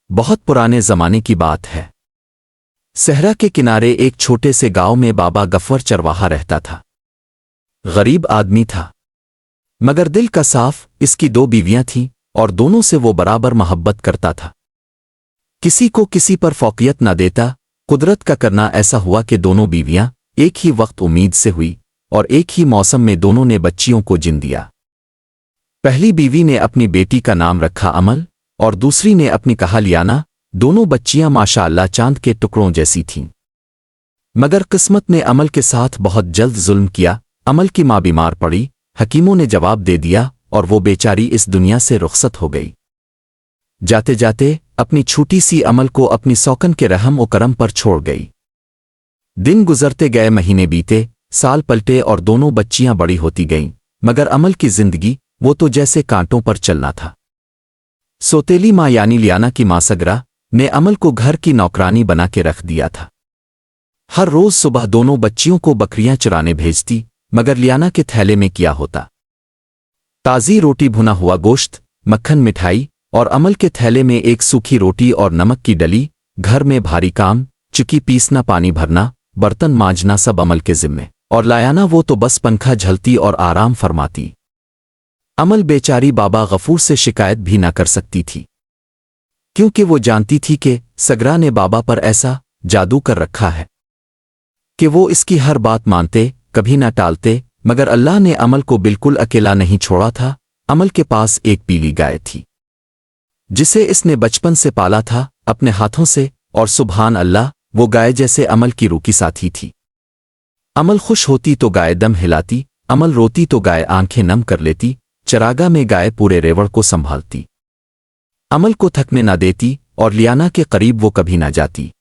बहुत पुराने जमाने की बात है। सहरा के किनारे एक छोटे से गांव में बाबा गफ्फर चरवाहा रहता था। गरीब आदमी था, मगर दिल का साफ। इसकी 2 बीवियां थीं और दोनों से वो बराबर मोहब्बत करता था। किसी को किसी पर फौकियत न देता। कुदरत का करना ऐसा हुआ कि दोनों बीवियां एक ही वक्त उम्मीद से हुई और एक ही मौसम में दोनों ने बच्चियों को जिन दिया। पहली बीवी ने अपनी बेटी का नाम रखा अमल और दूसरी ने अपनी कहा लियाना। दोनों बच्चियां माशाअल्लाह चांद के टुकड़ों जैसी थीं। मगर किस्मत ने अमल के साथ बहुत जल्द जुल्म किया। अमल की मां बीमार पड़ी। हकीमों ने जवाब दे दिया और वो बेचारी इस दुनिया से रुखसत हो गई। जाते जाते अपनी छोटी सी अमल को अपनी सौकन के रहम और करम पर छोड़ गई। दिन गुजरते गए, महीने बीते, साल पलटे और दोनों बच्चियां बड़ी होती गईं। मगर अमल की जिंदगी वो तो जैसे कांटों पर चलना था। सोतेली मां यानी लियाना की मां सगरा ने अमल को घर की नौकरानी बना के रख दिया था। हर रोज सुबह दोनों बच्चियों को बकरियां चराने भेजती, मगर लियाना के थैले में क्या होता? ताज़ी रोटी, भुना हुआ गोश्त, मक्खन, मिठाई और अमल के थैले में एक सूखी रोटी और नमक की डली। घर में भारी काम, चुकी पीसना, पानी भरना, बर्तन मांजना सब अमल के जिम्मे। और लियाना वो तो बस पंखा झलती और आराम फरमाती। अमल बेचारी बाबा गफूर से शिकायत भी ना कर सकती थी, क्योंकि वो जानती थी कि सगरा ने बाबा पर ऐसा जादू कर रखा है कि वो इसकी हर बात मानते, कभी ना टालते। मगर अल्लाह ने अमल को बिल्कुल अकेला नहीं छोड़ा था। अमल के पास एक पीली गाय थी, जिसे इसने बचपन से पाला था अपने हाथों से। और सुभान अल्लाह, वो गाय जैसे अमल की रूकी साथी थी। अमल खुश होती तो गाय दम हिलाती, अमल रोती तो गाय आंखें नम कर लेती। चरागा में गाय पूरे रेवड़ को संभालती, अमल को थकने ना देती और लियाना के करीब वो कभी ना जाती।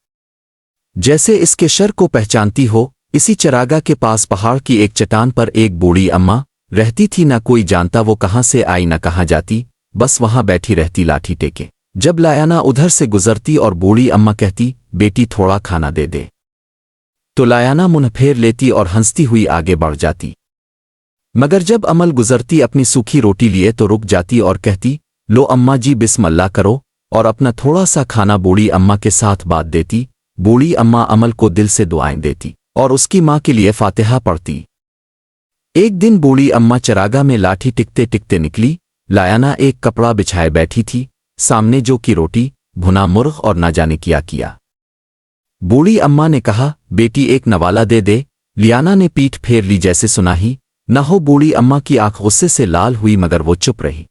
जैसे इसके शर को पहचानती हो। इसी चरागा के पास पहाड़ की एक चट्टान पर एक बूढ़ी अम्मा रहती थी। ना कोई जानता वो कहाँ से आई न कहाँ जाती, बस वहां बैठी रहती लाठी टेके। जब लियाना उधर से गुजरती और बूढ़ी अम्मा कहती, बेटी थोड़ा खाना दे दे, तो लियाना मुंह फेर लेती और हंसती हुई आगे बढ़ जाती। मगर जब अमल गुजरती अपनी सूखी रोटी लिए तो रुक जाती और कहती, लो अम्मा जी बिस्मिल्लाह करो, और अपना थोड़ा सा खाना बूढ़ी अम्मा के साथ बांट देती। बूढ़ी अम्मा अमल को दिल से दुआएं देती और उसकी मां के लिए फातिहा पढ़ती। एक दिन बूढ़ी अम्मा चरागा में लाठी टिकते टिकते निकली। लियाना एक कपड़ा बिछाए बैठी थी, सामने जो की रोटी, भुना मुर्ग और ना जाने किया। बूढ़ी अम्मा ने कहा, बेटी एक नवाला दे दे। लियाना ने पीठ फेर ली जैसे सुना ही न हो। बूढ़ी अम्मा की आंख गुस्से से लाल हुई, मगर वो चुप रही।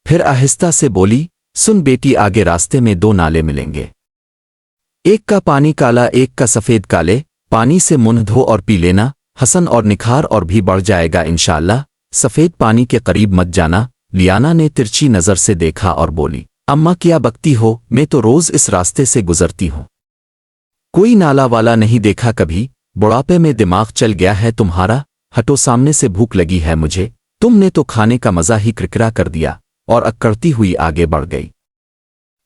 फिर आहिस्ता से बोली, सुन बेटी, आगे रास्ते में 2 नाले मिलेंगे, एक का पानी काला, एक का सफेद। काले पानी से मुंह धो और पी लेना, हसन और निखार और भी बढ़ जाएगा इंशाअल्लाह। सफेद पानी के करीब मत जाना। लियाना ने तिरछी नजर से देखा और बोली, अम्मा क्या बकती हो, मैं तो रोज इस रास्ते से गुजरती हूं, कोई नाला वाला नहीं देखा कभी। बुढ़ापे में दिमाग चल गया है तुम्हारा, हटो सामने से, भूख लगी है मुझे। तुमने तो खाने का मजा ही किरकिरा कर दिया। और अक्कड़ती हुई आगे बढ़ गई।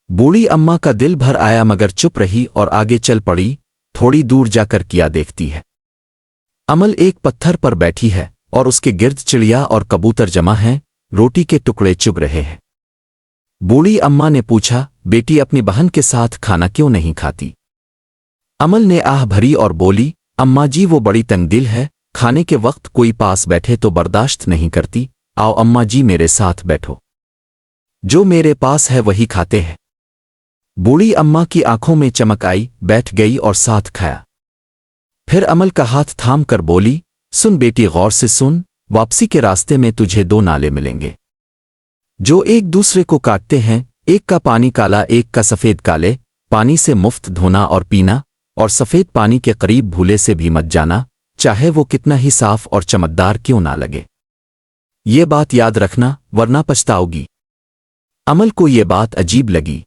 बूढ़ी अम्मा का दिल भर आया, मगर चुप रही और आगे चल पड़ी। थोड़ी दूर जाकर क्या देखती है, अमल एक पत्थर पर बैठी है और उसके गिर्द चिड़िया और कबूतर जमा हैं, रोटी के टुकड़े चुग रहे हैं। बूढ़ी अम्मा ने पूछा, बेटी अपनी बहन के साथ खाना क्यों नहीं खाती? अमल ने आह भरी और बोली, अम्मा जी वो बड़ी तंगदिल है, खाने के वक्त कोई पास बैठे तो बर्दाश्त नहीं करती। आओ अम्मा जी मेरे साथ बैठो, जो मेरे पास है वही खाते हैं। बूढ़ी अम्मा की आंखों में चमक आई, बैठ गई और साथ खाया। फिर अमल का हाथ थाम कर बोली, सुन बेटी, गौर से सुन, वापसी के रास्ते में तुझे 2 नाले मिलेंगे जो एक दूसरे को काटते हैं। एक का पानी काला, एक का सफेद। काले पानी से मुफ्त धोना और पीना, और सफेद पानी के करीब भूले से भी मत जाना, चाहे वो कितना ही साफ और चमकदार क्यों ना लगे। ये बात याद रखना, वरना पछताओगी। अमल को ये बात अजीब लगी।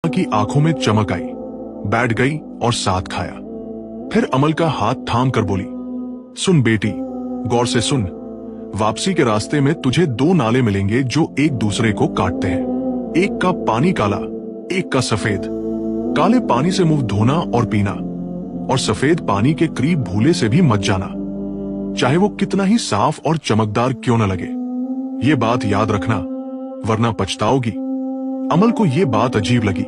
की आंखों में चमक आई, बैठ गई और साथ खाया। फिर अमल का हाथ थाम कर बोली, सुन बेटी, गौर से सुन, वापसी के रास्ते में तुझे 2 नाले मिलेंगे जो एक दूसरे को काटते हैं। एक का पानी काला, एक का सफेद। काले पानी से मुंह धोना और पीना, और सफेद पानी के करीब भूले से भी मत जाना, चाहे वो कितना ही साफ और चमकदार क्यों न लगे। ये बात याद रखना, वरना पछताओगी। अमल को ये बात अजीब लगी।